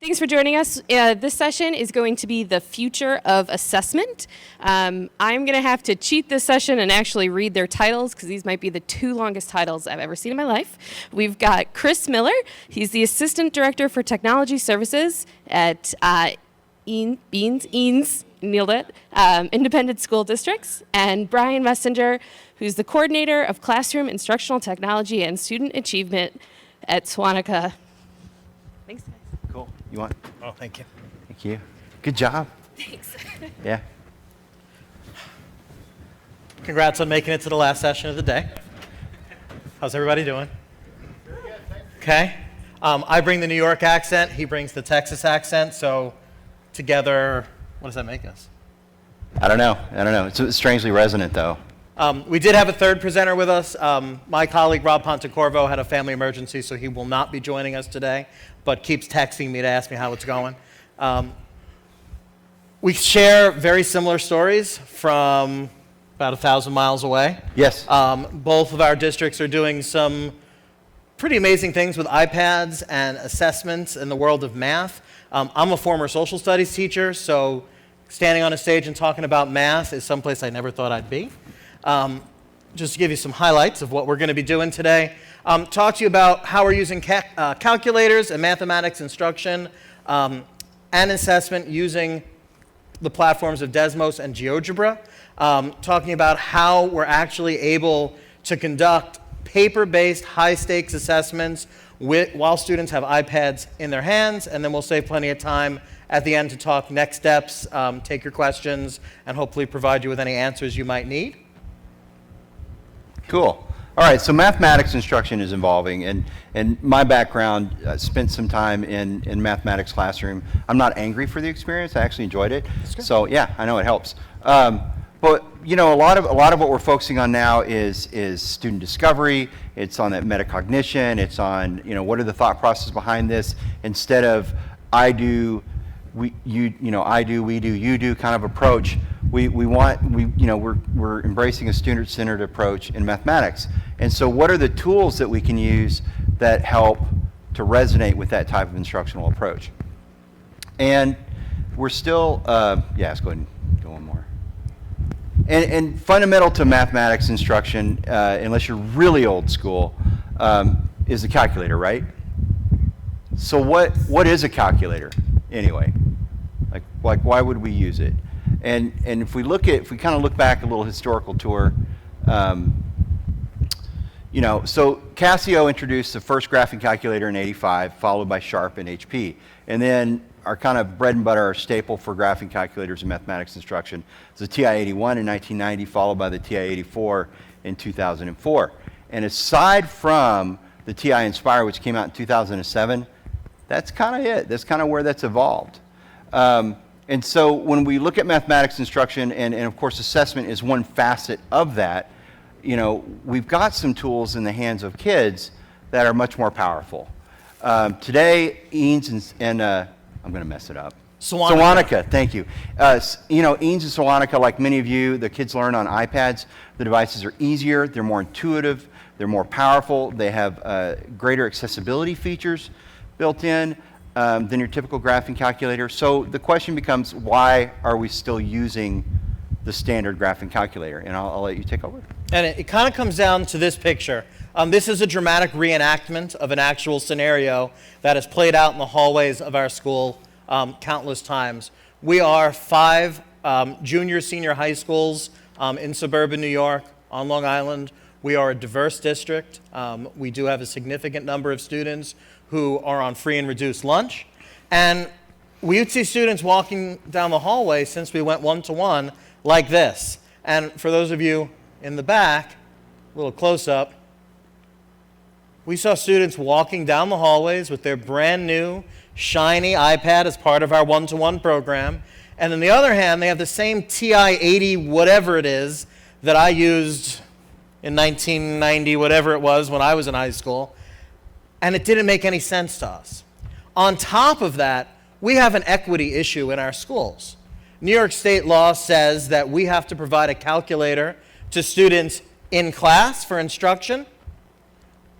Thanks for joining us. This session is going to be the future of assessment. I'm going to have to cheat this session and actually read their titles because these might be the two longest titles I've ever seen in my life. We've got Chris Miller. He's the Assistant Director for Technology Services at Eanes, nailed it, Independent School Districts, and Brian Messenger, who's the Coordinator of Classroom Instructional Technology and Student Achievement at Sewanaka. Thanks, guys. Cool. You want? Oh, thank you. Thank you. Good job. Thanks. Yeah. Congrats on making it to the last session of the day. How's everybody doing? Okay. I bring the New York accent. He brings the Texas accent. So together, what does that make us? I don't know. It's strangely resonant, though. We did have a third presenter with us. My colleague, Rob Pontecorvo, had a family emergency, so he will not be joining us today, but keeps texting me to ask me how it's going. We share very similar stories from about 1,000 miles away. Yes. Both of our districts are doing some pretty amazing things with iPads and assessments in the world of math. I'm a former social studies teacher, so standing on a stage and talking about math is someplace I never thought I'd be. Just to give you some highlights of what we're going to be doing today. Talk to you about how we're using calculators and mathematics instruction and assessment using the platforms of Desmos and Geogebra. Talking about how we're actually able to conduct paper-based high-stakes assessments while students have iPads in their hands, and then we'll save plenty of time at the end to talk next steps, take your questions, and hopefully provide you with any answers you might need. Cool. All right, so mathematics instruction is evolving, and my background, spent some time in mathematics classroom. I'm not angry for the experience. I actually enjoyed it. So yeah, I know it helps. But you know, a lot of what we're focusing on now is student discovery. It's on that metacognition. It's on, you know, what are the thought processes behind this, instead of I do, we do, you do kind of approach. We're embracing a student-centered approach in mathematics. And so what are the tools that we can use that help to resonate with that type of instructional approach? And we're still, let's go ahead and go one more. And fundamental to mathematics instruction, unless you're really old school, is the calculator, right? So what is a calculator anyway? Like why would we use it? And if we kind of look back a little historical tour, so Casio introduced the first graphing calculator in '85, followed by Sharp and HP. And then our kind of bread and butter, our staple for graphing calculators in mathematics instruction is the TI-81 in 1990, followed by the TI-84 in 2004. And aside from the TI Inspire, which came out in 2007, that's kind of it. That's kind of where that's evolved. And so when we look at mathematics instruction, and of course assessment is one facet of that, you know, we've got some tools in the hands of kids that are much more powerful. Today, Eanes and I'm going to mess it up. Sewanaka, thank you. Eanes and Sewanaka, like many of you, the kids learn on iPads. The devices are easier, they're more intuitive, they're more powerful, they have greater accessibility features built in than your typical graphing calculator. So the question becomes, why are we still using the standard graphing calculator? And I'll let you take over. And it kind of comes down to this picture. This is a dramatic reenactment of an actual scenario that has played out in the hallways of our school countless times. We are 5 junior, senior high schools in suburban New York on Long Island. We are a diverse district. We do have a significant number of students who are on free and reduced lunch. And we would see students walking down the hallway since we went one-to-one like this. And for those of you in the back, a little close-up, we saw students walking down the hallways with their brand new, shiny iPad as part of our one-to-one program. And on the other hand, they have the same TI-80 whatever it is that I used in 1990, whatever it was when I was in high school. And it didn't make any sense to us. On top of that, we have an equity issue in our schools. New York State law says that we have to provide a calculator to students in class for instruction,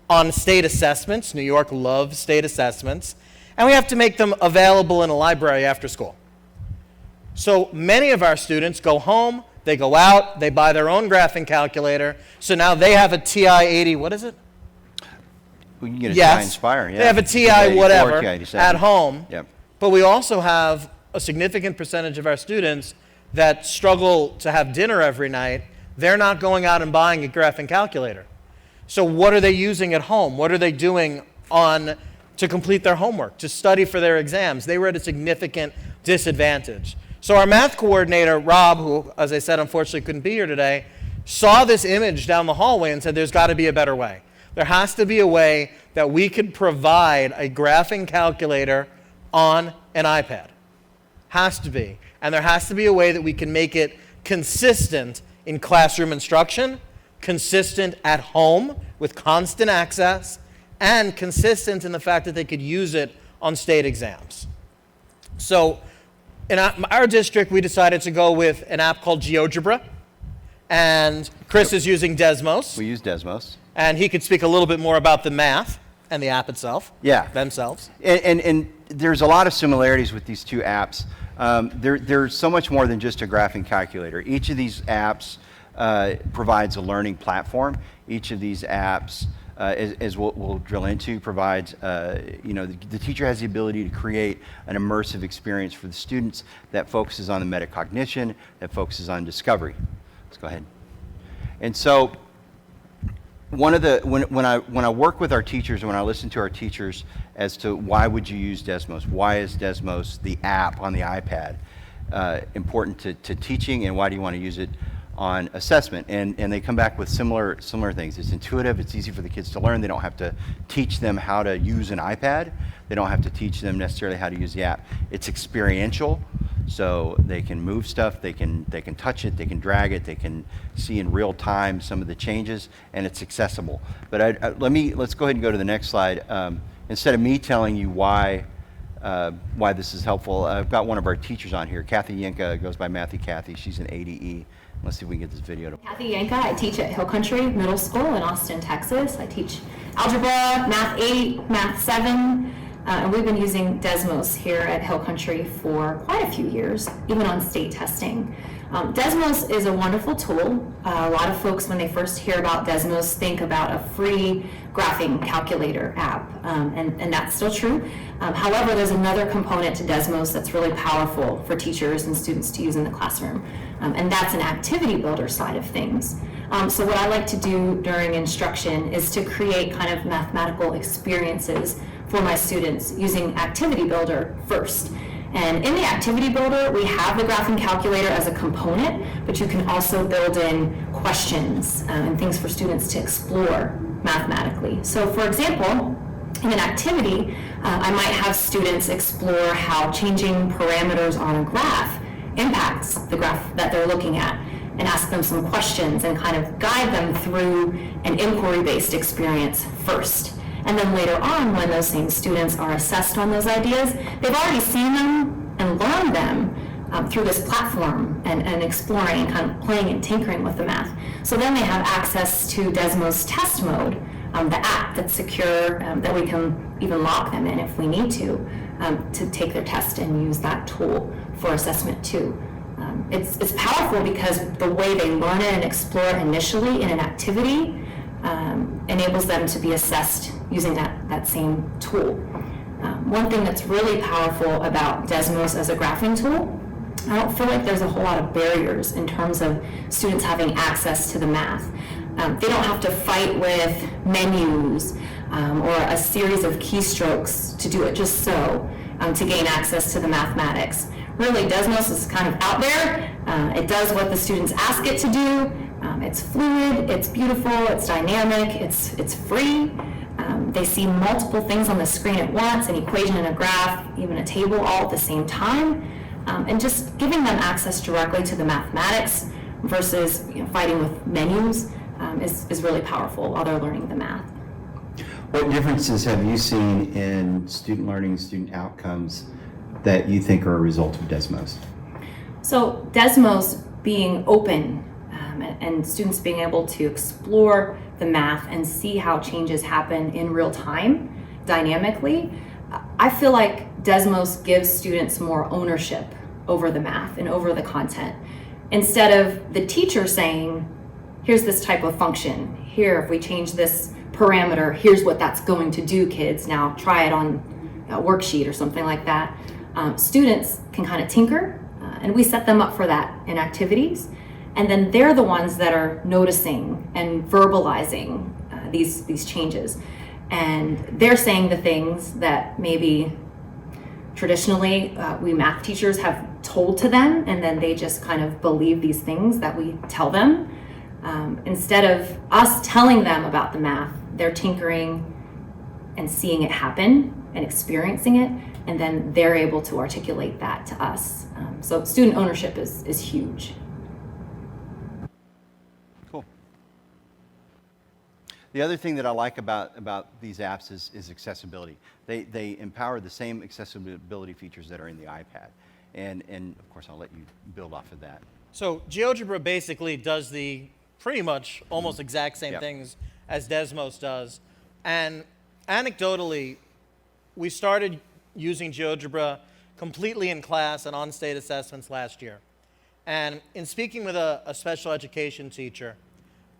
on state assessments. New York loves state assessments. and we have to make them available in a library after school. So many of our students go home, they go out, they buy their own graphing calculator, so now they have a TI-80, what is it? We can get a Yes. TI Inspire. Yeah. They have a TI whatever TI-87. at home, Yep. but we also have a significant percentage of our students that struggle to have dinner every night. They're not going out and buying a graphing calculator. So what are they using at home? What are they doing to complete their homework, to study for their exams? They were at a significant disadvantage. So our math coordinator, Rob, who, as I said, unfortunately couldn't be here today, saw this image down the hallway and said, there's got to be a better way. There has to be a way that we could provide a graphing calculator on an iPad. Has to be. And there has to be a way that we can make it consistent in classroom instruction, consistent at home with constant access, and consistent in the fact that they could use it on state exams. So in our district, we decided to go with an app called Geogebra, and Chris is using Desmos. We use Desmos. And he could speak a little bit more about the math and the app itself. Yeah. Themselves. And there's a lot of similarities with these two apps. There's so much more than just a graphing calculator. Each of these apps provides a learning platform. Each of these apps, as we'll drill into, provides, the teacher has the ability to create an immersive experience for the students that focuses on the metacognition, that focuses on discovery. Let's go ahead. And so, when I work with our teachers and when I listen to our teachers as to why would you use Desmos, why is Desmos, the app on the iPad, important to teaching, and why do you want to use it on assessment? And they come back with similar things. It's intuitive, it's easy for the kids to learn. They don't have to teach them how to use an iPad. They don't have to teach them necessarily how to use the app. It's experiential, so they can move stuff, they can touch it, they can drag it, they can see in real time some of the changes, and it's accessible. But let's go ahead and go to the next slide. Instead of me telling you why this is helpful, I've got one of our teachers on here. Kathy Yenka goes by Matthew Kathy. She's an ADE. Let's see if we can get this video to. Kathy Yenka. I teach at Hill Country Middle School in Austin, Texas. I teach algebra, math 8, math 7, and we've been using Desmos here at Hill Country for quite a few years, even on state testing. Desmos is a wonderful tool. A lot of folks, when they first hear about Desmos, think about a free graphing calculator app, and that's still true. However, there's another component to Desmos that's really powerful for teachers and students to use in the classroom, and that's an activity builder side of things. So what I like to do during instruction is to create kind of mathematical experiences for my students using Activity Builder first. And in the Activity Builder, we have the graphing calculator as a component, but you can also build in questions and things for students to explore mathematically. So for example, in an activity, I might have students explore how changing parameters on a graph impacts the graph that they're looking at, and ask them some questions and kind of guide them through an inquiry-based experience first. And then later on, when those same students are assessed on those ideas, they've already seen them and learned them through this platform and exploring and kind of playing and tinkering with the math. So then they have access to Desmos Test Mode, the app that's secure, that we can even lock them in if we need to take their test and use that tool for assessment too. It's powerful because the way they learn it and explore it initially in an activity enables them to be assessed using that same tool. One thing that's really powerful about Desmos as a graphing tool, I don't feel like there's a whole lot of barriers in terms of students having access to the math. They don't have to fight with menus or a series of keystrokes to do it just so to gain access to the mathematics. Really, Desmos is kind of out there. It does what the students ask it to do. It's fluid, it's beautiful, it's dynamic, it's free. They see multiple things on the screen at once, an equation and a graph, even a table, all at the same time. And just giving them access directly to the mathematics versus fighting with menus is really powerful while they're learning the math. What differences have you seen in student learning, student outcomes that you think are a result of Desmos? So Desmos being open and students being able to explore the math and see how changes happen in real time, dynamically, I feel like Desmos gives students more ownership over the math and over the content. Instead of the teacher saying, here's this type of function, here, if we change this parameter, here's what that's going to do, kids. Now try it on a worksheet or something like that. Students can kind of tinker, and we set them up for that in activities. And then they're the ones that are noticing and verbalizing these changes. And they're saying the things that maybe traditionally we math teachers have told to them, and then they just kind of believe these things that we tell them. Instead of us telling them about the math, they're tinkering and seeing it happen and experiencing it, and then they're able to articulate that to us. So student ownership is huge. Cool. The other thing that I like about these apps is accessibility. They empower the same accessibility features that are in the iPad. And of course, I'll let you build off of that. So Geogebra basically does the pretty much almost exact same things as Desmos does. And anecdotally, we started using Geogebra completely in class and on state assessments last year. And in speaking with a special education teacher,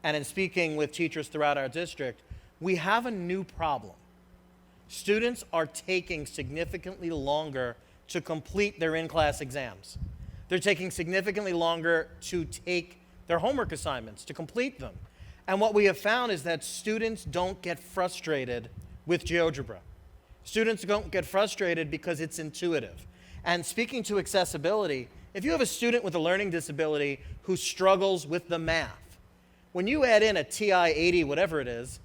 and in speaking with teachers throughout our district, we have a new problem. Students are taking significantly longer to complete their in-class exams. They're taking significantly longer to take their homework assignments, to complete them. And what we have found is that students don't get frustrated with Geogebra. Students don't get frustrated because it's intuitive. And speaking to accessibility, if you have a student with a learning disability who struggles with the math, when you add in a TI 80, whatever it is,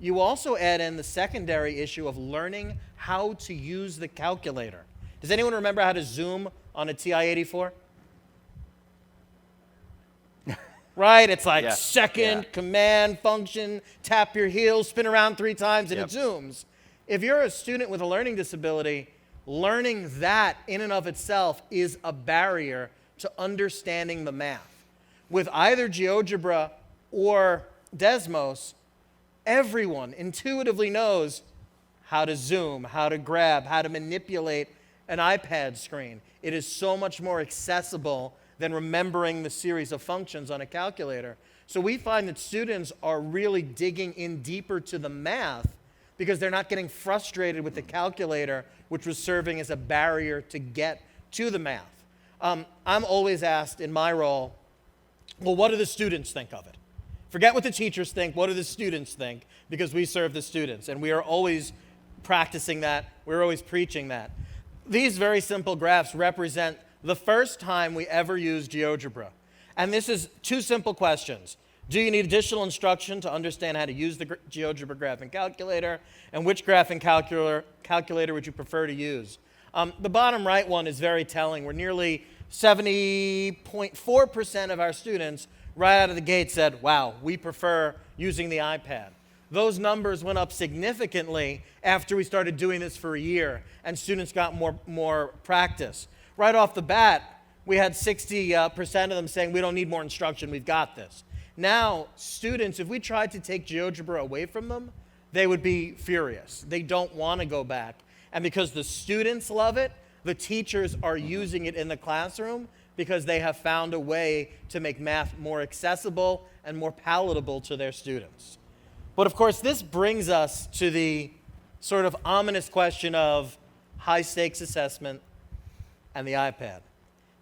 you also add in the secondary issue of learning how to use the calculator. Does anyone remember how to zoom on a TI 84? Right? It's like second, command, function, tap your heels, spin around 3 times, and it zooms. If you're a student with a learning disability, learning that in and of itself is a barrier to understanding the math. With either Geogebra or Desmos, everyone intuitively knows how to zoom, how to grab, how to manipulate an iPad screen. It is so much more accessible than remembering the series of functions on a calculator. So we find that students are really digging in deeper to the math because they're not getting frustrated with the calculator, which was serving as a barrier to get to the math. I'm always asked in my role, well, what do the students think of it? Forget what the teachers think, what do the students think? Because we serve the students, and we are always practicing that, we're always preaching that. These very simple graphs represent the first time we ever used Geogebra. And this is 2 simple questions. Do you need additional instruction to understand how to use the Geogebra graphing calculator? And which graphing calculator would you prefer to use? The bottom right one is very telling. We're nearly 70.4% of our students right out of the gate said, wow, we prefer using the iPad. Those numbers went up significantly after we started doing this for a year and students got more practice. Right off the bat, we had 60% of them saying, we don't need more instruction, we've got this. Now, students, if we tried to take Geogebra away from them, they would be furious. They don't want to go back. And because the students love it, the teachers are using it in the classroom because they have found a way to make math more accessible and more palatable to their students. But of course, this brings us to the sort of ominous question of high-stakes assessment and the iPad.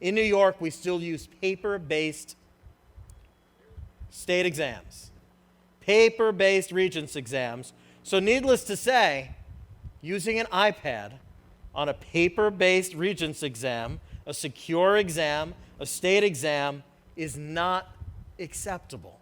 In New York, we still use paper-based state exams, paper-based Regents exams. So needless to say, using an iPad on a paper-based Regents exam, a secure exam, a state exam, is not acceptable,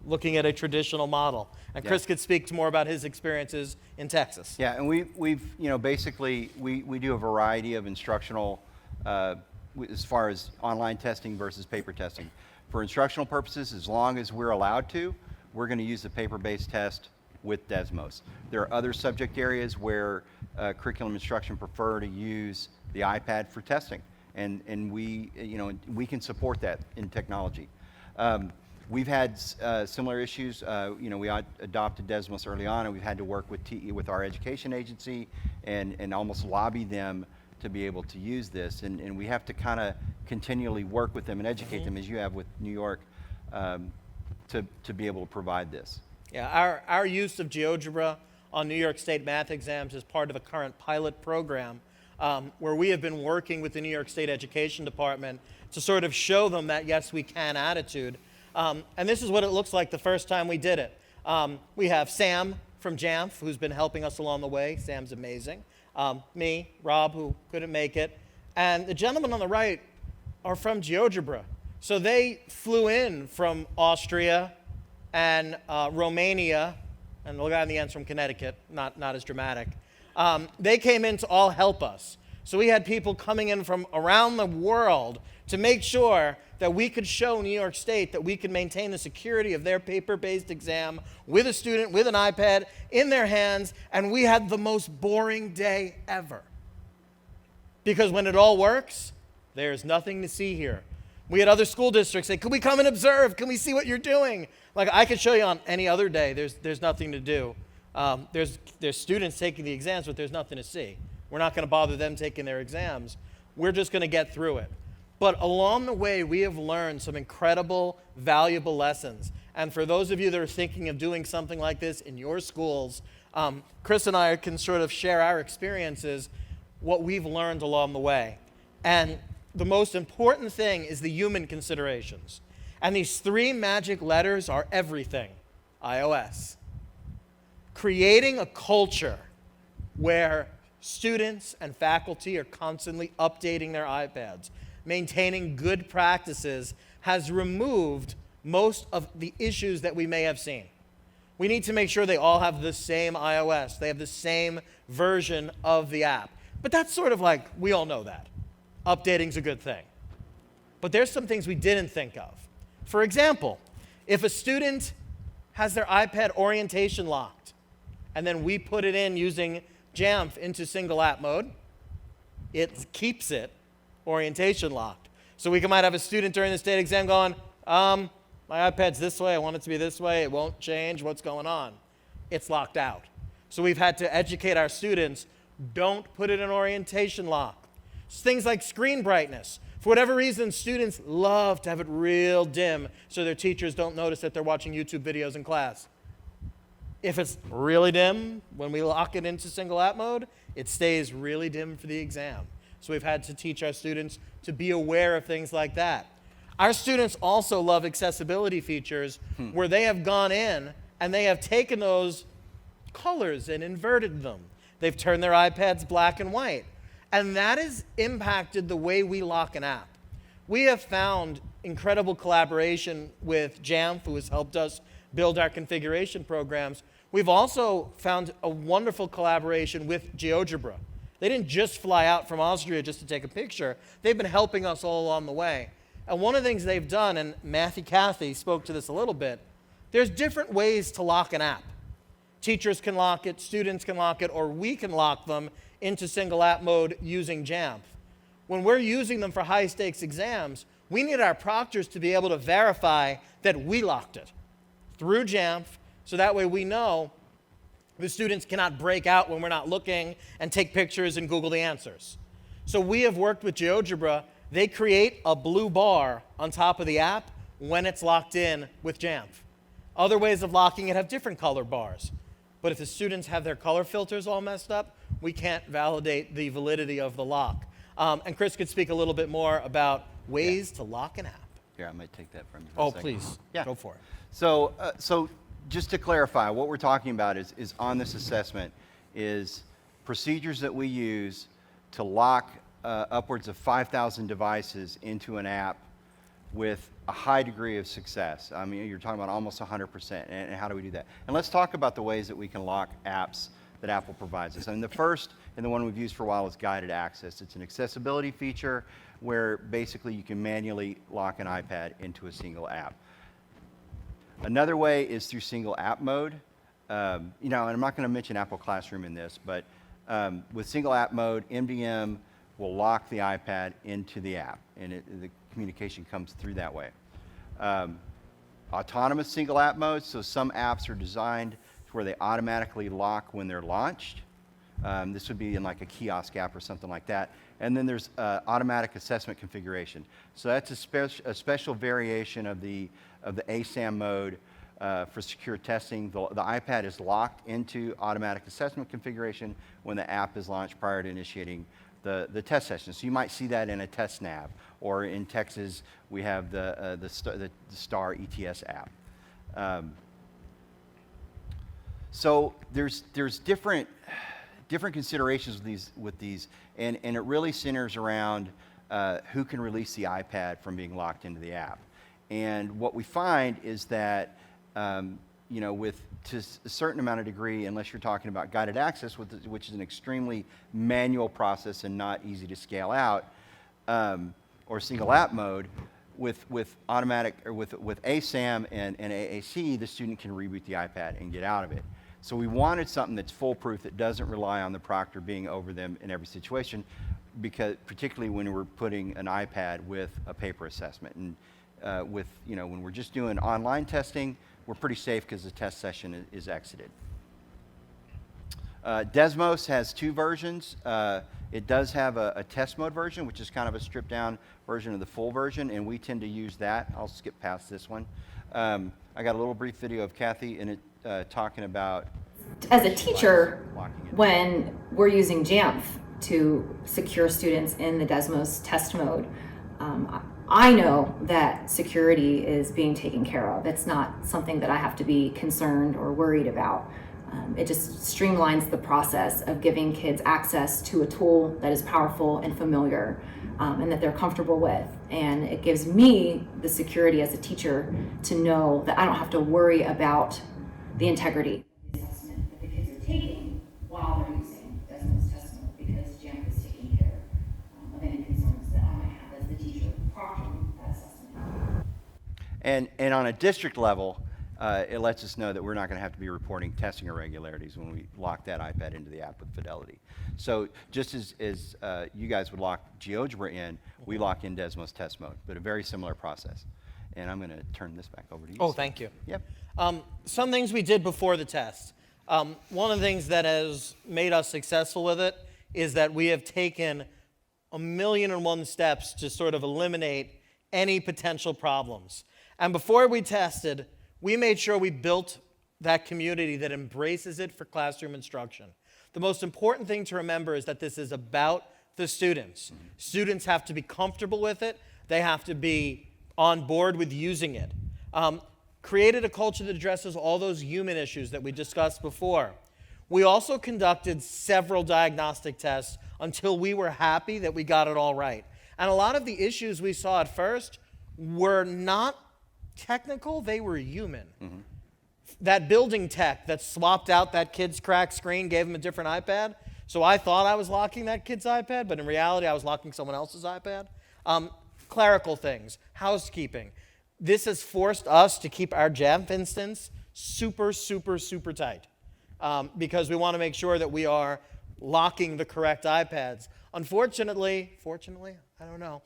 looking at a traditional model. And Chris could speak more about his experiences in Texas. Yeah, and we've basically, we do a variety of instructional, as far as online testing versus paper testing. For instructional purposes, as long as we're allowed to, we're going to use the paper-based test with Desmos. There are other subject areas where curriculum instruction prefer to use the iPad for testing, and we can support that in technology. We've had similar issues. We adopted Desmos early on, and we've had to work with our education agency and almost lobby them to be able to use this. And we have to kind of continually work with them and educate them, as you have with New York, to be able to provide this. Yeah, our use of GeoGebra on New York State math exams is part of a current pilot program where we have been working with the New York State Education Department to sort of show them that yes, we can attitude. And this is what it looks like the first time we did it. We have Sam from Jamf, who's been helping us along the way. Sam's amazing. Me, Rob, who couldn't make it. And the gentlemen on the right are from GeoGebra. So they flew in from Austria and Romania, and the guy in the end's from Connecticut, not as dramatic. They came in to all help us. So we had people coming in from around the world to make sure that we could show New York State that we could maintain the security of their paper-based exam with a student with an iPad in their hands, and we had the most boring day ever. Because when it all works, there's nothing to see here. We had other school districts say, can we come and observe? Can we see what you're doing? Like, I could show you on any other day, there's nothing to do. There's students taking the exams, but there's nothing to see. We're not going to bother them taking their exams. We're just going to get through it. But along the way, we have learned some incredible, valuable lessons. And for those of you that are thinking of doing something like this in your schools, Chris and I can sort of share our experiences, what we've learned along the way. And the most important thing is the human considerations. And these 3 magic letters are everything. iOS. Creating a culture where students and faculty are constantly updating their iPads, maintaining good practices, has removed most of the issues that we may have seen. We need to make sure they all have the same iOS. They have the same version of the app. But that's sort of like, we all know that. Updating's a good thing. But there's some things we didn't think of. For example, if a student has their iPad orientation locked, and then we put it in using Jamf into single app mode, it keeps it orientation locked. So we might have a student during the state exam going, my iPad's this way, I want it to be this way, it won't change, what's going on? It's locked out. So we've had to educate our students, don't put it in orientation lock. Things like screen brightness. For whatever reason, students love to have it real dim so their teachers don't notice that they're watching YouTube videos in class. If it's really dim, when we lock it into single app mode, it stays really dim for the exam. So we've had to teach our students to be aware of things like that. Our students also love accessibility features where they have gone in and they have taken those colors and inverted them. They've turned their iPads black and white. And that has impacted the way we lock an app. We have found incredible collaboration with Jamf, who has helped us build our configuration programs. We've also found a wonderful collaboration with GeoGebra. They didn't just fly out from Austria just to take a picture. They've been helping us all along the way. And one of the things they've done, and Matthew Cathy spoke to this a little bit, there's different ways to lock an app. Teachers can lock it, students can lock it, or we can lock them into single app mode using Jamf. When we're using them for high stakes exams, we need our proctors to be able to verify that we locked it through Jamf, so that way we know the students cannot break out when we're not looking and take pictures and Google the answers. So we have worked with GeoGebra. They create a blue bar on top of the app when it's locked in with Jamf. Other ways of locking it have different color bars. But if the students have their color filters all messed up, we can't validate the validity of the lock. And Chris could speak a little bit more about ways to lock an app. Here, I might take that from you for a second. Please, go for it. So just to clarify, what we're talking about is on this assessment is procedures that we use to lock upwards of 5,000 devices into an app with a high degree of success. I mean, you're talking about almost 100%, and how do we do that? And let's talk about the ways that we can lock apps that Apple provides us. And the first, and the one we've used for a while, is guided access. It's an accessibility feature where basically you can manually lock an iPad into a single app. Another way is through single app mode. And I'm not going to mention Apple Classroom in this, but with single app mode, MDM will lock the iPad into the app, and the communication comes through that way. autonomous single app mode. So some apps are designed to where they automatically lock when they're launched. This would be in like a kiosk app or something like that. And then there's automatic assessment configuration. So that's a special variation of the ASAM mode for secure testing. The iPad is locked into automatic assessment configuration when the app is launched prior to initiating the test session. So you might see that in a test nav, or in Texas we have the STAR ETS app. So there's different considerations with these, and it really centers around who can release the iPad from being locked into the app. And what we find is that with to a certain amount of degree, unless you're talking about guided access, which is an extremely manual process and not easy to scale out, or single app mode, with automatic or with ASAM and AAC, the student can reboot the iPad and get out of it. So we wanted something that's foolproof, that doesn't rely on the proctor being over them in every situation, because particularly when we're putting an iPad with a paper assessment. And when we're just doing online testing, we're pretty safe because the test session is exited. Desmos has 2 versions. It does have a test mode version, which is kind of a stripped down version of the full version, and we tend to use that. I'll skip past this one. I got a little brief video of Kathy in it talking about... As a teacher, when we're using Jamf to secure students in the Desmos test mode, I know that security is being taken care of. It's not something that I have to be concerned or worried about. It just streamlines the process of giving kids access to a tool that is powerful and familiar, and that they're comfortable with. And it gives me the security as a teacher to know that I don't have to worry about the integrity of the assessment that the kids are taking while they're using Desmos test mode, because Jamf is taking care of any concerns that I might have as the teacher proctoring that assessment. And on a district level, it lets us know that we're not going to have to be reporting testing irregularities when we lock that iPad into the app with Fidelity. So just as you guys would lock Geogebra in, we lock in Desmos test mode, but a very similar process. And I'm going to turn this back over to you. Oh, thank you. Yep. Some things we did before the test. One of the things that has made us successful with it is that we have taken 1,000,001 steps to sort of eliminate any potential problems. And before we tested, we made sure we built that community that embraces it for classroom instruction. The most important thing to remember is that this is about the students. Mm-hmm. Students have to be comfortable with it. They have to be on board with using it. Created a culture that addresses all those human issues that we discussed before. We also conducted several diagnostic tests until we were happy that we got it all right. And a lot of the issues we saw at first were not technical, they were human. Mm-hmm. That building tech that swapped out that kid's cracked screen, gave him a different iPad. So I thought I was locking that kid's iPad, but in reality I was locking someone else's iPad. Clerical things, housekeeping. This has forced us to keep our Jamf instance super, super, super tight, because we want to make sure that we are locking the correct iPads. Fortunately, I don't know.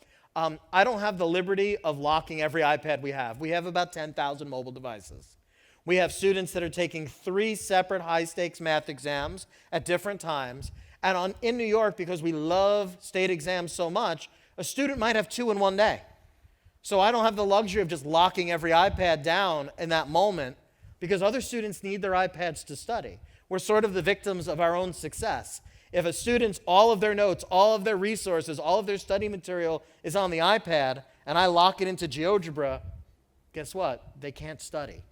I don't have the liberty of locking every iPad we have. We have about 10,000 mobile devices. We have students that are taking 3 separate high-stakes math exams at different times. And in New York, because we love state exams so much, a student might have 2 in one day. So I don't have the luxury of just locking every iPad down in that moment, because other students need their iPads to study. We're sort of the victims of our own success. If a student's, all of their notes, all of their resources, all of their study material is on the iPad, and I lock it into GeoGebra, guess what? They can't study.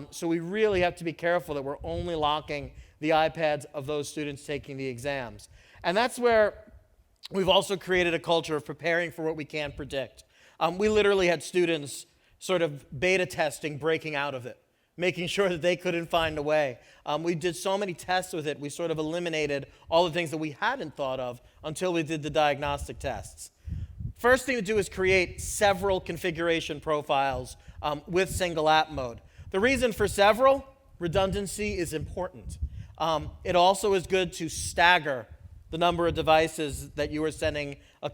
So we really have to be careful that we're only locking the iPads of those students taking the exams. And that's where we've also created a culture of preparing for what we can't predict. We literally had students sort of beta testing, breaking out of it, making sure that they couldn't find a way. We did so many tests with it, we sort of eliminated all the things that we hadn't thought of until we did the diagnostic tests. First thing to do is create several configuration profiles with single app mode. The reason for several, redundancy is important. It also is good to stagger the number of devices that you are sending a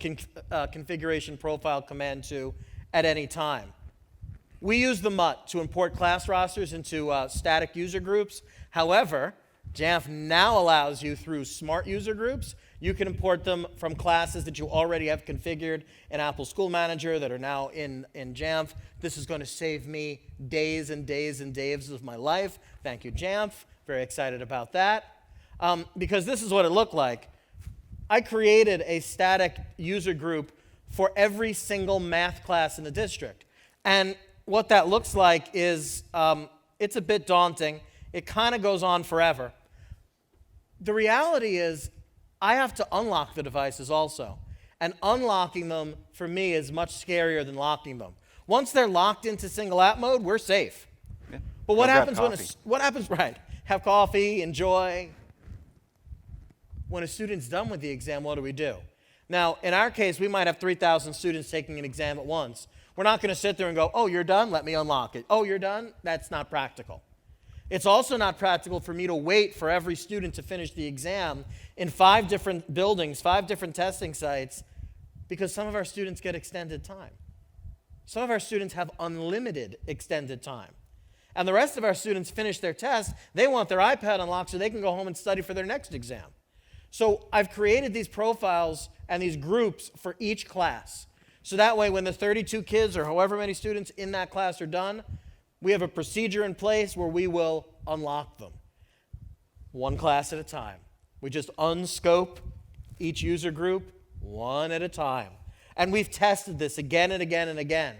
configuration profile command to at any time. We use the MUT to import class rosters into static user groups. However, Jamf now allows you through smart user groups, you can import them from classes that you already have configured in Apple School Manager that are now in Jamf. This is going to save me days and days and days of my life. Thank you, Jamf. Very excited about that. Because this is what it looked like. I created a static user group for every single math class in the district. And what that looks like is, it's a bit daunting. It kind of goes on forever. The reality is, I have to unlock the devices also. And unlocking them, for me, is much scarier than locking them. Once they're locked into single app mode, we're safe. Yeah. But what Go grab happens when coffee. what happens, right, have coffee, enjoy. When a student's done with the exam, what do? Now, in our case, we might have 3,000 students taking an exam at once. We're not going to sit there and go, oh, you're done? Let me unlock it. Oh, you're done? That's not practical. It's also not practical for me to wait for every student to finish the exam in 5 different buildings, 5 different testing sites, because some of our students get extended time. Some of our students have unlimited extended time. And the rest of our students finish their test, they want their iPad unlocked so they can go home and study for their next exam. So I've created these profiles and these groups for each class. So that way when the 32 kids or however many students in that class are done, we have a procedure in place where we will unlock them, one class at a time. We just unscope each user group one at a time. And we've tested this again and again and again.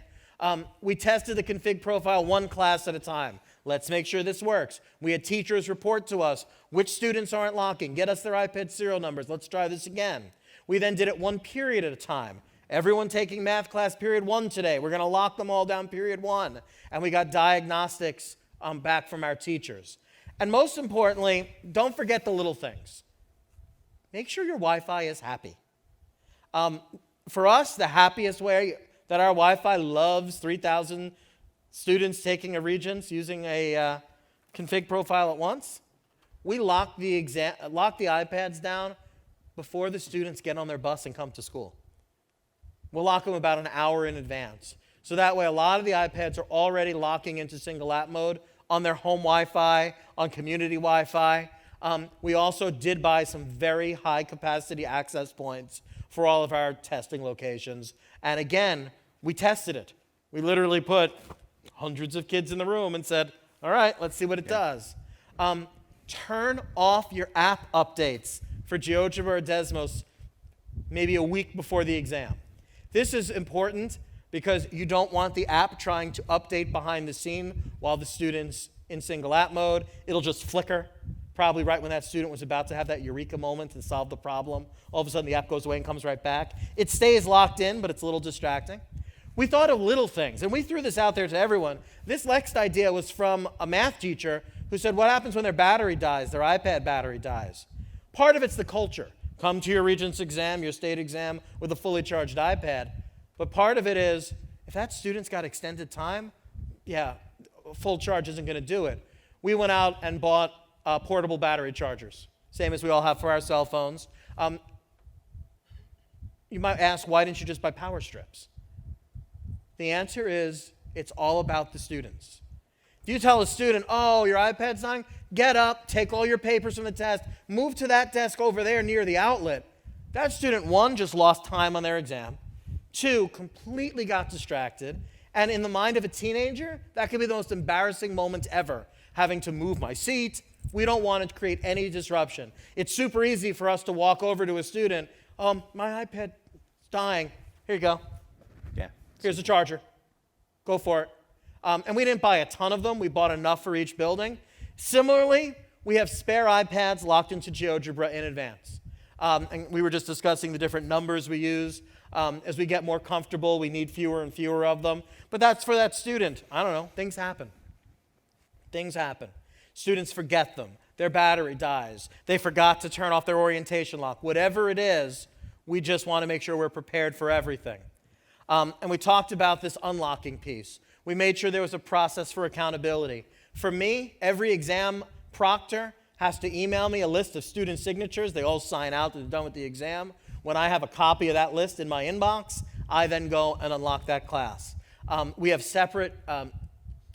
We tested the config profile one class at a time. Let's make sure this works. We had teachers report to us which students aren't locking. Get us their iPad serial numbers. Let's try this again. We then did it one period at a time. Everyone taking math class period 1 today. We're going to lock them all down period 1. And we got diagnostics back from our teachers. And most importantly, don't forget the little things. Make sure your Wi-Fi is happy. For us, the happiest way that our Wi-Fi loves 3,000 students taking a Regents using a config profile at once, we lock the iPads down before the students get on their bus and come to school. We'll lock them about an hour in advance. So that way, a lot of the iPads are already locking into single app mode on their home Wi-Fi, on community Wi-Fi. We also did buy some very high capacity access points for all of our testing locations. And again, we tested it. We literally put hundreds of kids in the room and said, all right, let's see what it does. Turn off your app updates for Geogebra or Desmos maybe a week before the exam. This is important because you don't want the app trying to update behind the scene while the student's in single app mode. It'll just flicker, probably right when that student was about to have that eureka moment and solve the problem. All of a sudden the app goes away and comes right back. It stays locked in, but it's a little distracting. We thought of little things, and we threw this out there to everyone. This next idea was from a math teacher who said, what happens when their battery dies, their iPad battery dies? Part of it's the culture. Come to your Regents exam, your state exam, with a fully charged iPad. But part of it is, if that student's got extended time, yeah, full charge isn't going to do it. We went out and bought portable battery chargers, same as we all have for our cell phones. You might ask, why didn't you just buy power strips? The answer is, it's all about the students. If you tell a student, oh, your iPad's dying, get up, take all your papers from the test, move to that desk over there near the outlet. That student, 1, just lost time on their exam. 2, completely got distracted. And in the mind of a teenager, that could be the most embarrassing moment ever, having to move my seat. We don't want to create any disruption. It's super easy for us to walk over to a student, my iPad's dying. Here you go. Yeah. Here's the charger. Go for it. And we didn't buy a ton of them. We bought enough for each building. Similarly, we have spare iPads locked into GeoGebra in advance. And we were just discussing the different numbers we use. As we get more comfortable, we need fewer and fewer of them. But that's for that student. I don't know. Things happen. Things happen. Students forget them. Their battery dies. They forgot to turn off their orientation lock. Whatever it is, we just want to make sure we're prepared for everything. And we talked about this unlocking piece. We made sure there was a process for accountability. For me, every exam proctor has to email me a list of student signatures. They all sign out that they're done with the exam. When I have a copy of that list in my inbox, I then go and unlock that class. We have separate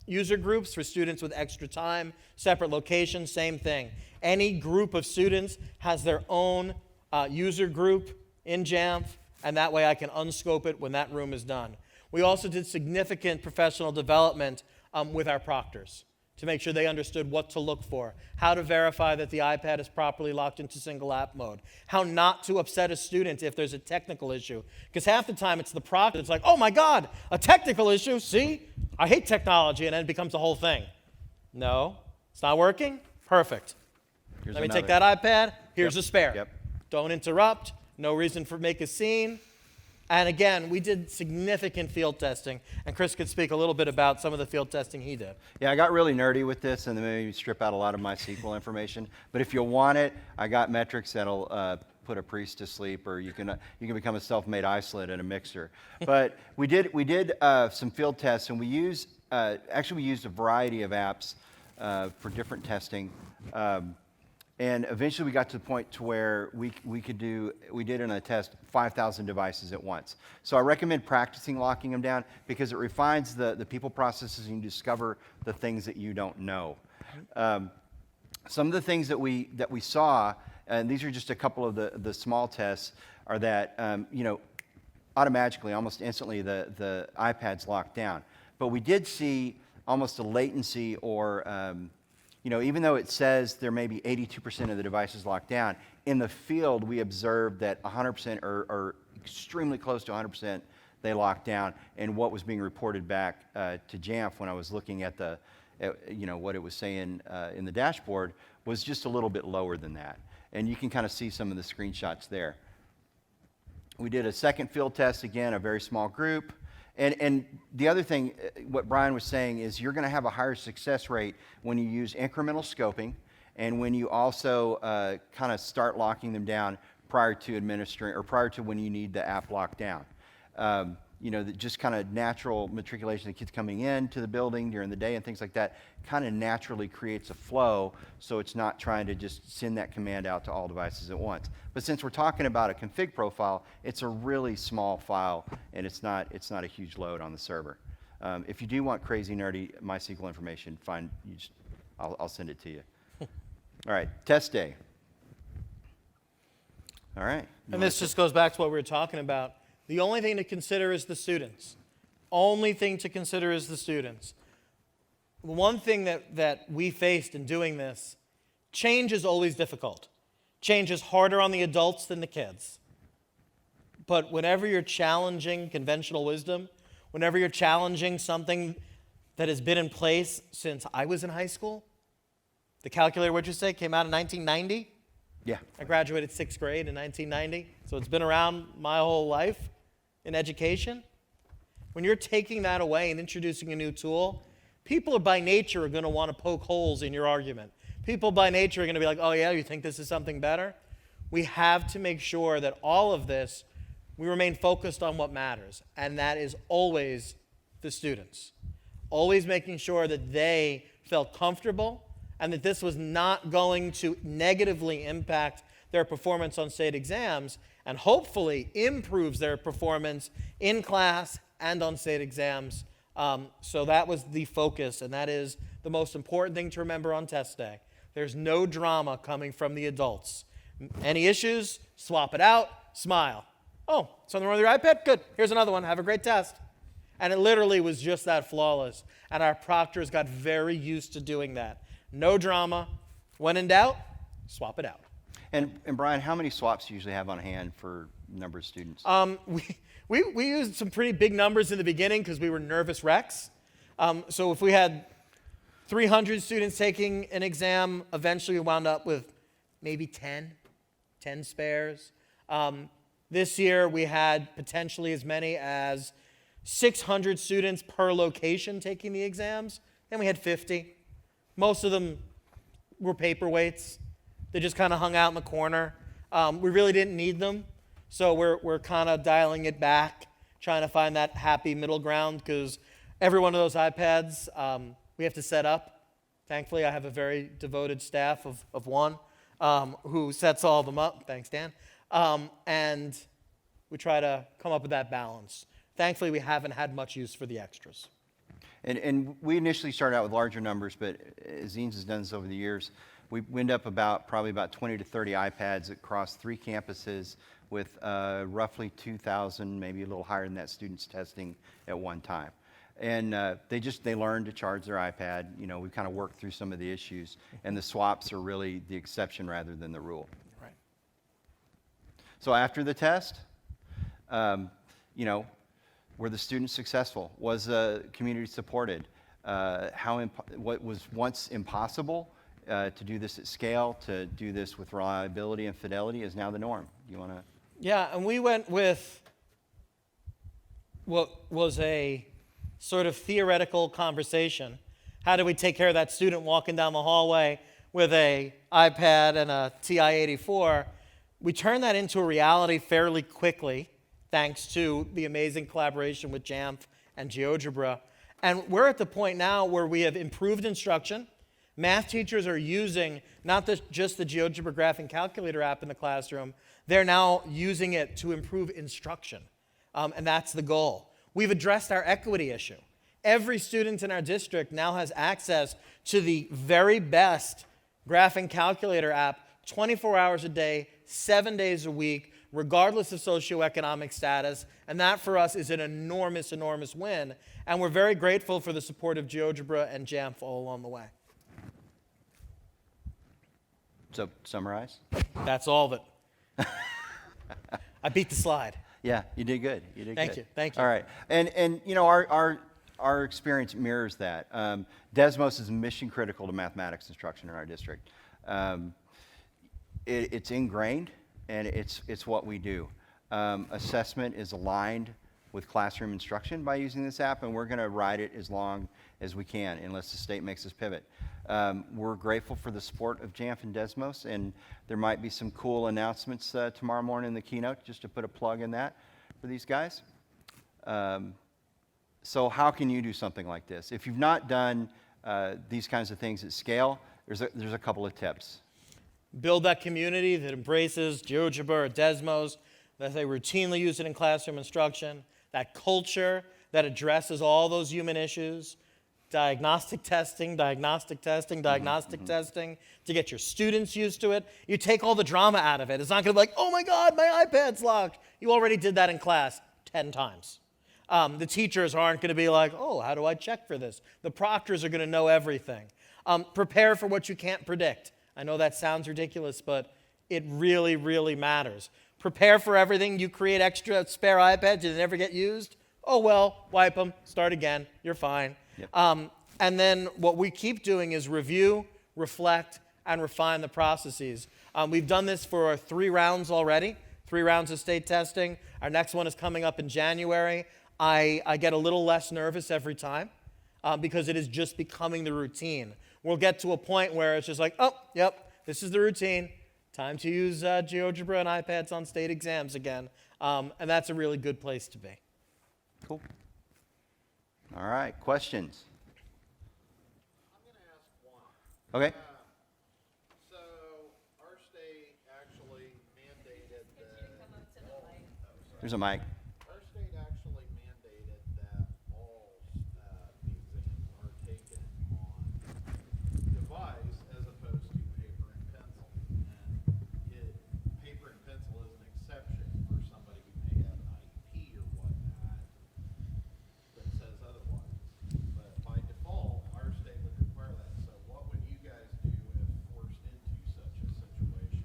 user groups for students with extra time, separate locations, same thing. Any group of students has their own user group in Jamf, and that way I can unscope it when that room is done. We also did significant professional development with our proctors to make sure they understood what to look for, how to verify that the iPad is properly locked into single app mode, how not to upset a student if there's a technical issue. Because half the time it's the proctor that's like, oh my God, a technical issue, see? I hate technology, and then it becomes a whole thing. No, it's not working? Perfect. Here's Let me another. take that iPad, here's Yep, a spare. yep. Don't interrupt, no reason for make a scene. And again, we did significant field testing, and Chris could speak a little bit about some of the field testing he did. Yeah, I got really nerdy with this and then maybe strip out a lot of my SQL information. But if you want it, I got metrics that'll put a priest to sleep, or you can become a self-made isolate in a mixer. But we did some field tests, and we used a variety of apps for different testing. And eventually we got to the point to where we did in a test 5,000 devices at once. So I recommend practicing locking them down because it refines the people processes and you discover the things that you don't know. Some of the things that we saw, and these are just a couple of the small tests, are that automatically, almost instantly, the iPad's locked down. But we did see almost a latency or even though it says there may be 82% of the devices locked down, in the field we observed that 100% or extremely close to 100% they locked down. And what was being reported back to Jamf when I was looking at what it was saying in the dashboard was just a little bit lower than that. And you can kind of see some of the screenshots there. We did a second field test, again, a very small group. And the other thing, what Brian was saying, is you're going to have a higher success rate when you use incremental scoping and when you also kind of start locking them down prior to administering or prior to when you need the app locked down. Just kind of natural matriculation of kids coming into the building during the day and things like that kind of naturally creates a flow, so it's not trying to just send that command out to all devices at once. But since we're talking about a config profile, it's a really small file, and it's not a huge load on the server. If you do want crazy nerdy MySQL information, fine, I'll send it to you. All right, test day. All right. And this just goes back to what we were talking about. The only thing to consider is the students. Only thing to consider is the students. One thing that we faced in doing this, change is always difficult. Change is harder on the adults than the kids. But whenever you're challenging conventional wisdom, whenever you're challenging something that has been in place since I was in high school, the calculator, what'd you say, came out in 1990? Yeah. I graduated 6th grade in 1990, so it's been around my whole life in education. When you're taking that away and introducing a new tool, people by nature are going to want to poke holes in your argument. People by nature are going to be like, oh yeah, you think this is something better? We have to make sure that all of this, we remain focused on what matters, and that is always the students. Always making sure that they felt comfortable and that this was not going to negatively impact their performance on state exams, and hopefully improves their performance in class and on state exams. So that was the focus, and that is the most important thing to remember on test day. There's no drama coming from the adults. Any issues, swap it out, smile. Oh, something wrong with your iPad? Good, here's another one, have a great test. And it literally was just that flawless, and our proctors got very used to doing that. No drama. When in doubt, swap it out. And Brian, how many swaps do you usually have on hand for number of students? We used some pretty big numbers in the beginning because we were nervous wrecks. So if we had 300 students taking an exam, eventually we wound up with maybe 10 spares. This year we had potentially as many as 600 students per location taking the exams, and we had 50. Most of them were paperweights. They just kind of hung out in the corner. We really didn't need them, so we're kind of dialing it back, trying to find that happy middle ground, because every one of those iPads we have to set up. Thankfully, I have a very devoted staff of one who sets all of them up. Thanks, Dan. And we try to come up with that balance. Thankfully, we haven't had much use for the extras. And we initially started out with larger numbers, but as Eames has done this over the years, we end up probably about 20 to 30 iPads across 3 campuses with roughly 2,000, maybe a little higher than that, students testing at one time. And they learned to charge their iPad. You know, we kind of worked through some of the issues, and the swaps are really the exception rather than the rule. Right. So after the test, you know, were the students successful? Was the community supported? What was once impossible to do this at scale, to do this with reliability and fidelity, is now the norm. You want to? Yeah, and we went with what was a sort of theoretical conversation. How do we take care of that student walking down the hallway with a iPad and a TI-84? We turned that into a reality fairly quickly, thanks to the amazing collaboration with Jamf and Geogebra. And we're at the point now where we have improved instruction. Math teachers are using not just the Geogebra Graphing Calculator app in the classroom, they're now using it to improve instruction. And that's the goal. We've addressed our equity issue. Every student in our district now has access to the very best graphing calculator app 24 hours a day, 7 days a week, regardless of socioeconomic status. And that for us is an enormous, enormous win. And we're very grateful for the support of Geogebra and Jamf all along the way. So summarize? That's all of it. I beat the slide. Yeah, you did good. You did Thank good. you. Thank you. All right, and you know our experience mirrors that. Desmos is mission critical to mathematics instruction in our district. It's ingrained, and it's what we do. Assessment is aligned with classroom instruction by using this app, and we're going to ride it as long as we can, unless the state makes us pivot. We're grateful for the support of Jamf and Desmos, and there might be some cool announcements tomorrow morning in the keynote, just to put a plug in that for these guys. So how can you do something like this? If you've not done these kinds of things at scale, there's a couple of tips. Build that community that embraces Geogebra or Desmos, that they routinely use it in classroom instruction, that culture that addresses all those human issues, diagnostic testing to get your students used to it. You take all the drama out of it. It's not going to be like, oh my God, my iPad's locked. You already did that in class 10 times. The teachers aren't going to be like, oh, how do I check for this? The proctors are going to know everything. Prepare for what you can't predict. I know that sounds ridiculous, but it really, really matters. Prepare for everything. You create extra spare iPads that never get used. Oh, well, wipe them, start again, you're fine. Yep. And then what we keep doing is review, reflect, and refine the processes. We've done this for 3 rounds already, 3 rounds of state testing. Our next one is coming up in January. I get a little less nervous every time because it is just becoming the routine. We'll get to a point where it's just like, oh, yep, this is the routine. Time to use GeoGebra and iPads on state exams again. And that's a really good place to be. Cool. All right, questions? I'm going to ask one. Okay. So our state actually mandated There's a mic. our state actually mandated that all the exams are taken on device as opposed to paper and pencil. And paper and pencil is an exception for somebody who may have an IEP or whatnot that says otherwise. But by default, our state would require that. So what would you guys do if forced into such a situation?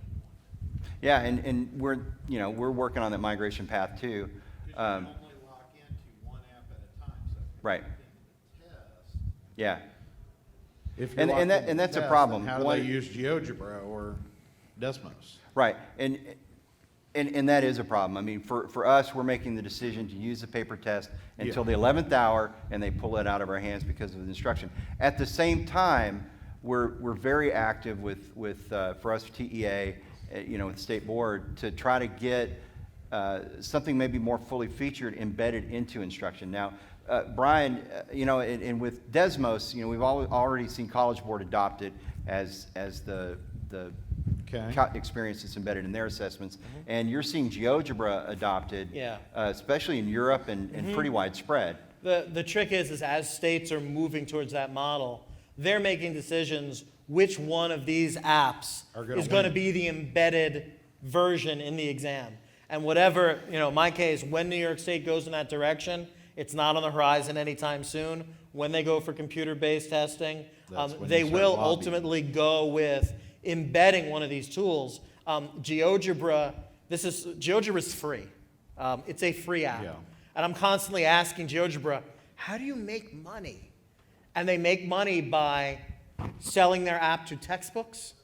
Yeah, and we're working on that migration path too. Because you can only lock into one app at a time. So if you're Right. locked into the test, Yeah. If you're And locked into that's the a test, problem. then how do One- they use GeoGebra or Desmos? Right, and that is a problem. I mean, for us, we're making the decision to use the paper test until the 11th hour, and they pull it out of our hands because of the instruction. At the same time, we're very active with for us TEA, with State Board, to try to get something maybe more fully featured embedded into instruction. Now, Brian, and with Desmos, we've already seen College Board adopt it as the Okay. experience that's embedded in their assessments. And you're seeing GeoGebra adopted, Yeah. especially in Europe and pretty widespread. The trick is as states are moving towards that model, they're making decisions which one of these apps is going to be the embedded version in the exam. And whatever, in my case, when New York State goes in that direction, it's not on the horizon anytime soon. When they go for computer-based testing, they will ultimately go with embedding one of these tools. GeoGebra is free. It's a free app. Yeah. And I'm constantly asking GeoGebra, how do you make money? And they make money by selling their app to textbooks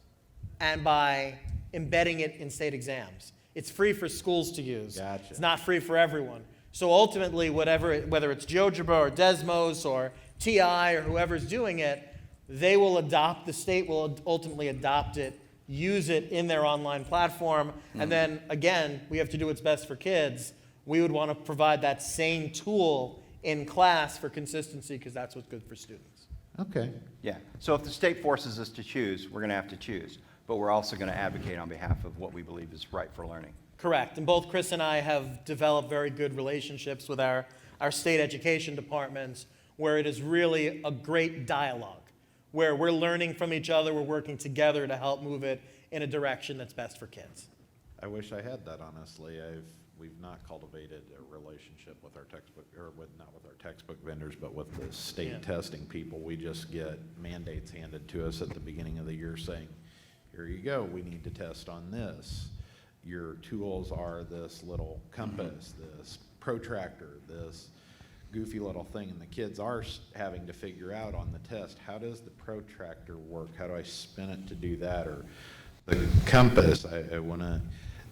and by embedding it in state exams. It's free for schools to use. Gotcha. It's not free for everyone. So ultimately, whether it's GeoGebra or Desmos or TI or whoever's doing it, the state will ultimately adopt it, use it in their online platform, and then, again, we have to do what's best for kids. We would want to provide that same tool in class for consistency because that's what's good for students. Okay. Yeah. So if the state forces us to choose, we're going to have to choose. But we're also going to advocate on behalf of what we believe is right for learning. Correct. And both Chris and I have developed very good relationships with our state education departments where it is really a great dialogue, where we're learning from each other, we're working together to help move it in a direction that's best for kids. I wish I had that, honestly. We've not cultivated a relationship with our textbook, or not with our textbook vendors, but with the state testing people. We just get mandates handed to us at the beginning of the year saying, here you go, we need to test on this. Your tools are this little compass, this protractor, this goofy little thing, and the kids are having to figure out on the test, how does the protractor work? How do I spin it to do that? Or the compass,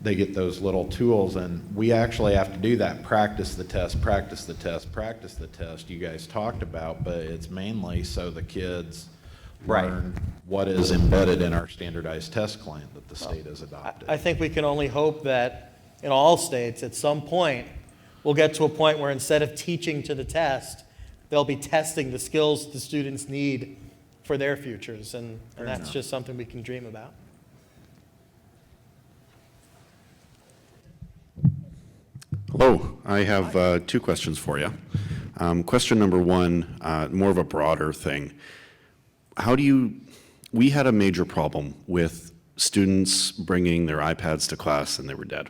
they get those little tools, and we actually have to do that, practice the test, practice the test, practice the test you guys talked about, but it's mainly so the kids learn what is embedded in our standardized test client that the state has adopted. I think we can only hope that in all states, at some point, we'll get to a point where instead of teaching to the test, they'll be testing the skills the students need for their futures, and that's just something we can dream about. Hello, I have two questions for you. Question number one, more of a broader thing. We had a major problem with students bringing their iPads to class and they were dead.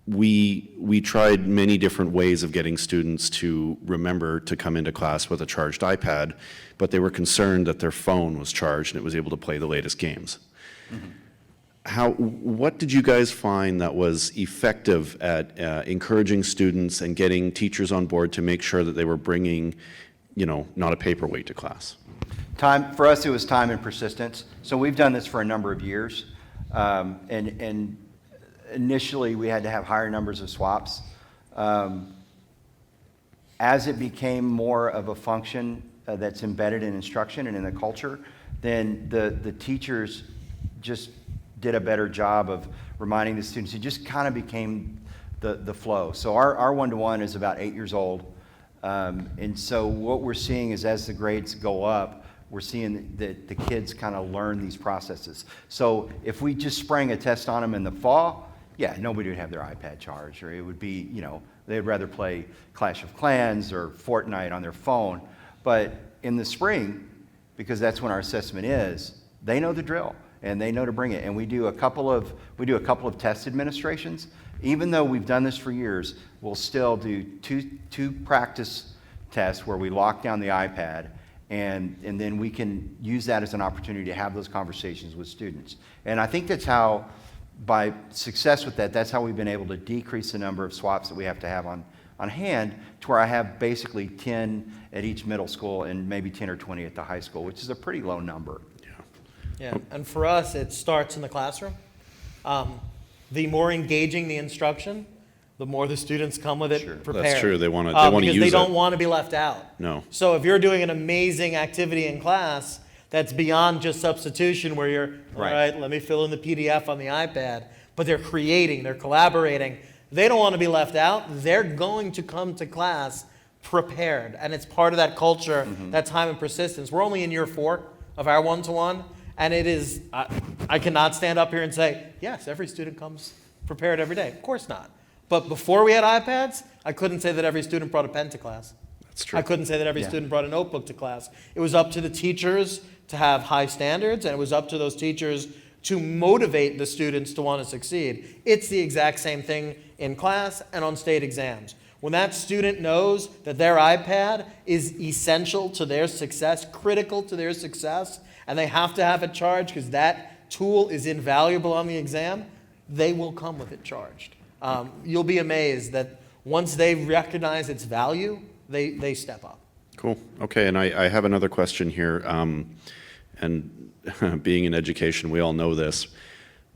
We tried many different ways of getting students to remember to come into class with a charged iPad, but they were concerned that their phone was charged and it was able to play the latest games. What did you guys find that was effective at encouraging students and getting teachers on board to make sure that they were bringing, not a paperweight to class? For us, it was time and persistence. So we've done this for a number of years. And initially, we had to have higher numbers of swaps. As it became more of a function that's embedded in instruction and in the culture, then the teachers just did a better job of reminding the students. It just kind of became the flow. So our one-to-one is about 8 years old. And so what we're seeing is as the grades go up, we're seeing that the kids kind of learn these processes. So if we just sprang a test on them in the fall, yeah, nobody would have their iPad charged, or it would be, they'd rather play Clash of Clans or Fortnite on their phone. But in the spring, because that's when our assessment is, they know the drill and they know to bring it. And we do a couple of test administrations. Even though we've done this for years, we'll still do two practice tests where we lock down the iPad, and then we can use that as an opportunity to have those conversations with students. And I think that's how, by success with that, that's how we've been able to decrease the number of swaps that we have to have on hand, to where I have basically 10 at each middle school and maybe 10 or 20 at the high school, which is a pretty low number. Yeah, and for us, it starts in the classroom. The more engaging the instruction, the more the students come with it prepared. That's true. They want to use it. Because they don't want to be left out. No. So if you're doing an amazing activity in class that's beyond just substitution, where you're, all right, let me fill in the PDF on the iPad, but they're creating, they're collaborating, they don't want to be left out. They're going to come to class prepared. And it's part of that culture, that time and persistence. We're only in year 4 of our one-to-one, And it is, I cannot stand up here and say, yes, every student comes prepared every day. Of course not. But before we had iPads, I couldn't say that every student brought a pen to class. That's true. I couldn't say that every student brought a notebook to class. It was up to the teachers to have high standards, and it was up to those teachers to motivate the students to want to succeed. It's the exact same thing in class and on state exams. When that student knows that their iPad is essential to their success, critical to their success, and they have to have it charged because that tool is invaluable on the exam, they will come with it charged. You'll be amazed that once they recognize its value, they step up. Cool. Okay, and I have another question here. And being in education, we all know this,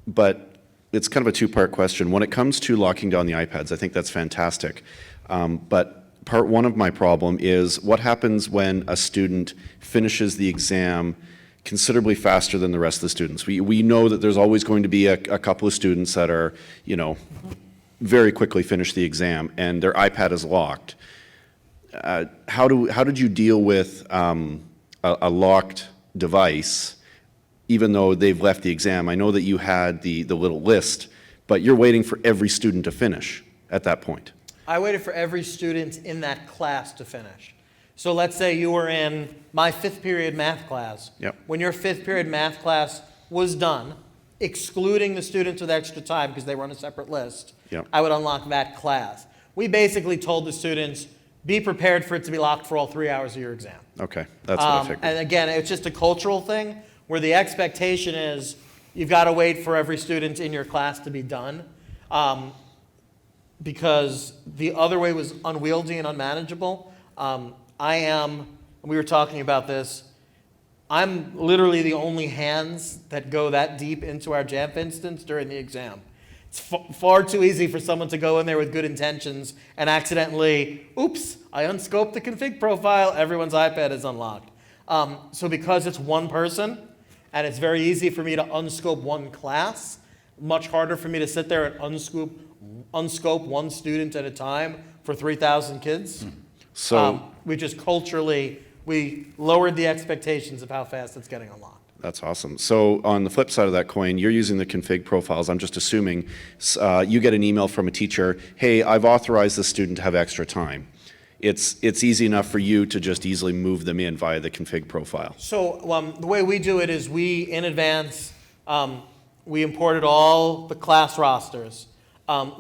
but it's kind of a two-part question. When it comes to locking down the iPads, I think that's fantastic. But part one of my problem is what happens when a student finishes the exam considerably faster than the rest of the students. We know that there's always going to be a couple of students that are, very quickly finish the exam and their iPad is locked. How did you deal with a locked device, even though they've left the exam? I know that you had the little list, but you're waiting for every student to finish at that point. I waited for every student in that class to finish. So let's say you were in my 5th period math class. Yep. When your 5th period math class was done, excluding the students with extra time because they were on a separate list, Yep. I would unlock that class. We basically told the students, be prepared for it to be locked for all 3 hours of your exam. Okay, that's what I figured. And again, it's just a cultural thing where the expectation is you've got to wait for every student in your class to be done, because the other way was unwieldy and unmanageable. We were talking about this, I'm literally the only hands that go that deep into our Jamf instance during the exam. It's far too easy for someone to go in there with good intentions and accidentally, oops, I unscoped the config profile, everyone's iPad is unlocked. So because it's one person, and it's very easy for me to unscope one class, much harder for me to sit there and unscope one student at a time for 3,000 kids. So We just culturally, we lowered the expectations of how fast it's getting unlocked. that's awesome. So on the flip side of that coin, you're using the config profiles. I'm just assuming you get an email from a teacher, hey, I've authorized the student to have extra time. It's easy enough for you to just easily move them in via the config profile. So the way we do it is we, in advance, we imported all the class rosters.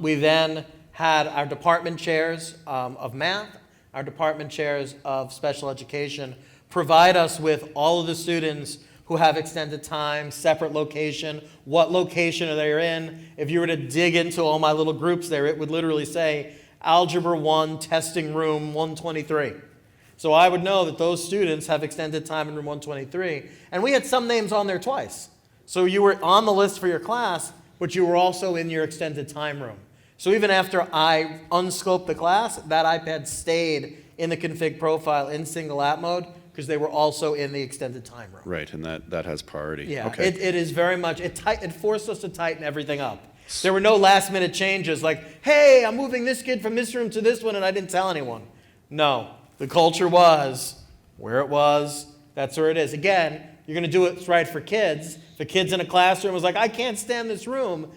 We then had our department chairs of math, our department chairs of special education provide us with all of the students who have extended time, separate location, what location are they in. If you were to dig into all my little groups there, it would literally say Algebra 1 testing room 123. So I would know that those students have extended time in room 123. And we had some names on there twice. So you were on the list for your class, but you were also in your extended time room. So even after I unscoped the class, that iPad stayed in the config profile in single app mode because they were also in the extended time room. Right, and that has priority. Yeah, Okay. it is very much, it forced us to tighten everything up. There were no last minute changes like, hey, I'm moving this kid from this room to this one and I didn't tell anyone. No, the culture was where it was, that's where it is. Again, you're going to do it right for kids. The kid's in a classroom was like, I can't stand this room.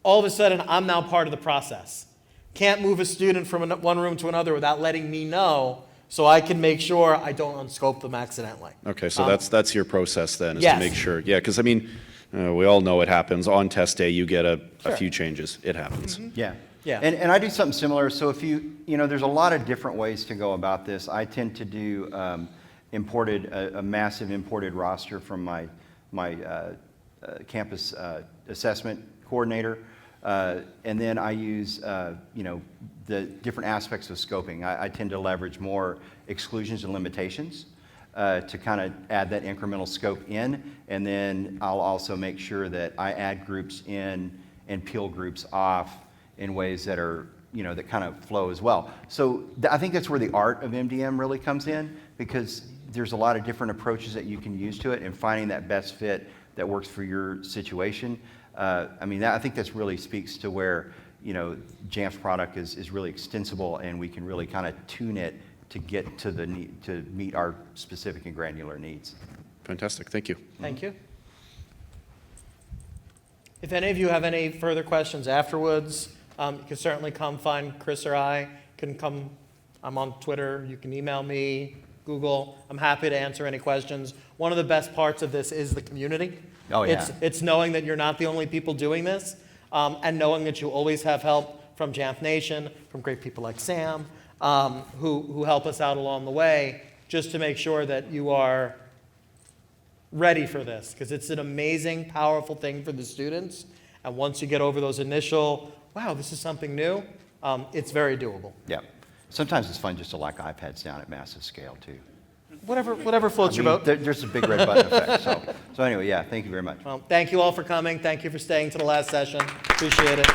All of a sudden, I'm now part of the process. Can't move a student from one room to another without letting me know so I can make sure I don't unscope them accidentally. Okay, so that's your process then, is yes. to make sure. Yeah, because I mean, we all know it happens. On test day, you get a Sure. few changes. It happens. Mm-hmm. Yeah. Yeah. And I do something similar. So if there's a lot of different ways to go about this. I tend to do a massive imported roster from my campus assessment coordinator. And then I use, the different aspects of scoping. I tend to leverage more exclusions and limitations to kind of add that incremental scope in. And then I'll also make sure that I add groups in and peel groups off in ways that are, that kind of flow as well. So I think that's where the art of MDM really comes in, because there's a lot of different approaches that you can use to it, and finding that best fit that works for your situation. I think this really speaks to where, Jamf's product is really extensible, and we can really kind of tune it to get to to meet our specific and granular needs. Fantastic. Thank you. Thank you. If any of you have any further questions afterwards, you can certainly come find Chris or I. Can come. I'm on Twitter. You can email me, Google. I'm happy to answer any questions. One of the best parts of this is the community. Oh, yeah. It's knowing that you're not the only people doing this, and knowing that you always have help from Jamf Nation, from great people like Sam, who help us out along the way, just to make sure that you are ready for this, because it's an amazing, powerful thing for the students. And once you get over those initial, wow, this is something new, it's very doable. Yeah. Sometimes it's fun just to lock iPads down at massive scale, too. Whatever floats your boat. There's a big red button effect. So anyway, yeah, thank you very much. Well, thank you all for coming. Thank you for staying to the last session. Appreciate it.